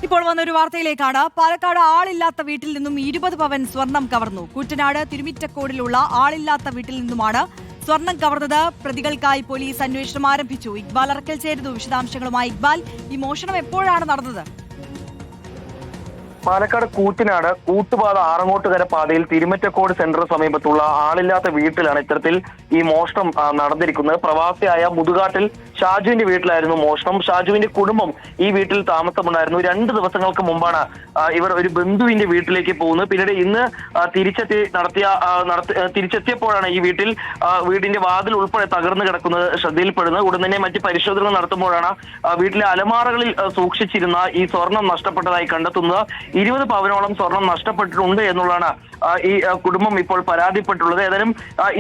ഇപ്പോൾ വന്നൊരു വാർത്തയിലേക്കാണ്. പാലക്കാട് ആളില്ലാത്ത വീട്ടിൽ നിന്നും 20 പവൻ സ്വർണം കവർന്നു. കൂറ്റനാട് തിരുമിറ്റക്കോടിലുള്ള ആളില്ലാത്ത വീട്ടിൽ നിന്നുമാണ് സ്വർണം കവർന്നത്. പ്രതികൾക്കായി പോലീസ് അന്വേഷണം ആരംഭിച്ചു. ഇക്ബാൽ അറക്കൽ ചേരുന്നു വിശദാംശങ്ങളുമായി. ഇക്ബാൽ, ഈ മോഷണം എപ്പോഴാണ് നടന്നത്? പാലക്കാട് കൂറ്റനാട് കൂട്ടുപാത ആറങ്ങോട്ടുകര പാതയിൽ തിരുമറ്റക്കോട് സെന്ററിന് സമീപത്തുള്ള ആളില്ലാത്ത വീട്ടിലാണ് ഇത്തരത്തിൽ ഈ മോഷണം നടന്നിരിക്കുന്നത്. പ്രവാസിയായ മുതുകാട്ടിൽ ഷാജുവിന്റെ വീട്ടിലായിരുന്നു മോഷണം. ഷാജുവിന്റെ കുടുംബം ഈ വീട്ടിൽ താമസമുണ്ടായിരുന്നു. 2 ദിവസങ്ങൾക്ക് മുമ്പാണ് ഇവർ ഒരു ബന്ധുവിന്റെ വീട്ടിലേക്ക് പോകുന്നത്. പിന്നീട് ഇന്ന് തിരിച്ചെത്തിയപ്പോഴാണ് ഈ വീടിന്റെ വാതിൽ ഉൾപ്പെടെ തകർന്നു കിടക്കുന്നത് ശ്രദ്ധയിൽപ്പെടുന്നത്. ഉടൻ തന്നെ മറ്റ് പരിശോധനകൾ നടത്തുമ്പോഴാണ് വീട്ടിലെ അലമാറകളിൽ സൂക്ഷിച്ചിരുന്ന ഈ സ്വർണം നഷ്ടപ്പെട്ടതായി കണ്ടെത്തുന്നത്. 20 പവനോളം സ്വർണം നഷ്ടപ്പെട്ടിട്ടുണ്ട് എന്നുള്ളതാണ് ഈ കുടുംബം ഇപ്പോൾ പരാതിപ്പെട്ടുള്ളത്. ഏതായാലും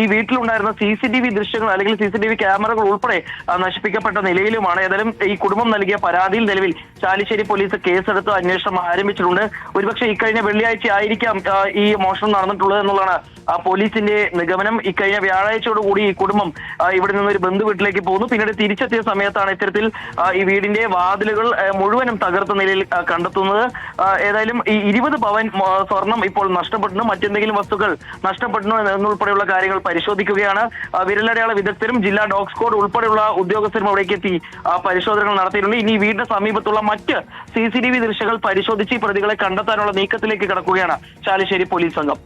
ഈ വീട്ടിലുണ്ടായിരുന്ന CCTV ദൃശ്യങ്ങൾ അല്ലെങ്കിൽ CCTV ക്യാമറകൾ ഉൾപ്പെടെ നശിപ്പിക്കപ്പെട്ട നിലയിലുമാണ്. ഏതായാലും ഈ കുടുംബം നൽകിയ പരാതിയിൽ നിലവിൽ ചാലിശ്ശേരി പോലീസ് കേസെടുത്ത് അന്വേഷണം ആരംഭിച്ചിട്ടുണ്ട്. ഒരുപക്ഷെ ഇക്കഴിഞ്ഞ വെള്ളിയാഴ്ച ആയിരിക്കാം ഈ മോഷണം നടന്നിട്ടുള്ളത് എന്നുള്ളതാണ് പോലീസിന്റെ നിഗമനം. ഇക്കഴിഞ്ഞ വ്യാഴാഴ്ചയോടുകൂടി ഈ കുടുംബം ഇവിടെ നിന്ന് ഒരു ബന്ധു വീട്ടിലേക്ക് പോകുന്നു. പിന്നീട് തിരിച്ചെത്തിയ സമയത്താണ് ഇത്തരത്തിൽ ഈ വീടിന്റെ വാതിലുകൾ മുഴുവനും തകർത്ത നിലയിൽ കണ്ടെത്തുന്നത്. ഏതായാലും ഈ 20 പവൻ സ്വർണം ഇപ്പോൾ നഷ്ടപ്പെട്ടു. മറ്റെന്തെങ്കിലും വസ്തുക്കൾ നഷ്ടപ്പെട്ടു എന്നുൾപ്പെടെയുള്ള കാര്യങ്ങൾ പരിശോധിക്കുകയാണ്. വിരലടയാള വിദഗ്ധരും ജില്ലാ ഡോഗ് സ്ക്വാഡ് ഉൾപ്പെടെയുള്ള ഉദ്യോഗസ്ഥരും അവിടേക്ക് എത്തി പരിശോധനകൾ നടത്തിയിട്ടുണ്ട്. ഇനി വീടിന്റെ സമീപത്തുള്ള മറ്റ് CCTV ദൃശ്യങ്ങൾ പരിശോധിച്ച് പ്രതികളെ കണ്ടെത്താനുള്ള നീക്കത്തിലേക്ക് കടക്കുകയാണ് ചാലിശ്ശേരി പോലീസ് സംഘം.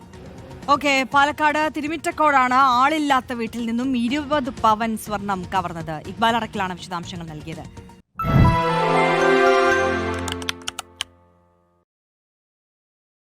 ഓക്കെ, പാലക്കാട് തിരുമിറ്റക്കോടാണ് ആളില്ലാത്ത വീട്ടിൽ നിന്നും 20 പവൻ സ്വർണം കവർന്നത്. ഇക്ബാൽ അറക്കലാണ് വിശദാംശങ്ങൾ നൽകിയത്.